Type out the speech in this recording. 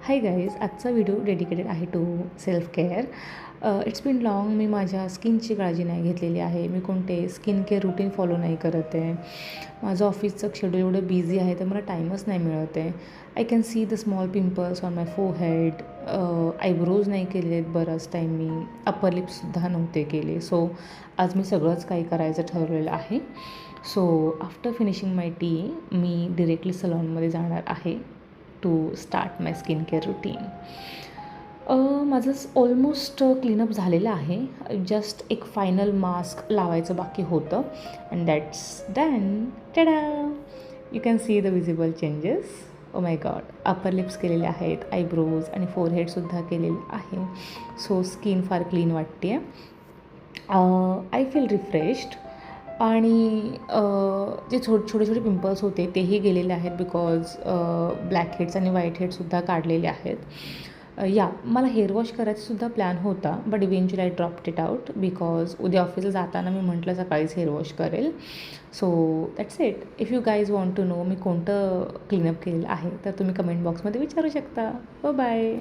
हाय guys, आजचा video dedicated आहे to self care. It's been long मी माझ्या स्किनची काळजी नाही घेतलेली आहे. मी कोणते स्किन केअर रूटीन फॉलो नाही करत आहे. माझं ऑफिसचं शेड्यूल एवढं बिझी आहे तर मला टाईमच नाही मिळत आहे. I can see the small pimples on my forehead. Eyebrows नाही केले आहेत बराच टाईम मी. अप्पर लिप्ससुद्धा नव्हते केले. सो आज मी सगळंच काही करायचं ठरवलेलं आहे. So after finishing my team directly सलॉनमध्ये जाणार आहे to start my skin care routine. माझं ऑलमोस्ट क्लीनअप झालेलं आहे. जस्ट एक फायनल मास्क लावायचं बाकी होतं and that's done. Tada, you can see the visible changes. Oh my god, upper lips केलेले आहेत, आयब्रोज आणि फोरहेडसुद्धा केलेलं आहे. सो स्किन फार क्लीन वाटते आहे. I feel refreshed. आणि जे छोटे छोटे पिंपल्स होते तेही गेलेले आहेत बिकॉज ब्लॅक हेड्स आणि व्हाईट हेड्ससुद्धा काढलेले आहेत. मला हेअर वॉश करायचासुद्धा प्लॅन होता but eventually I dropped it out because उद्या ऑफिसला जाताना मी म्हटलं सकाळीच हेअर वॉश करेल. So that's it. If you guys want to know मी कोणतं क्लीनअप केलेलं आहे तर तुम्ही कमेंट बॉक्समध्ये विचारू शकता. बाय.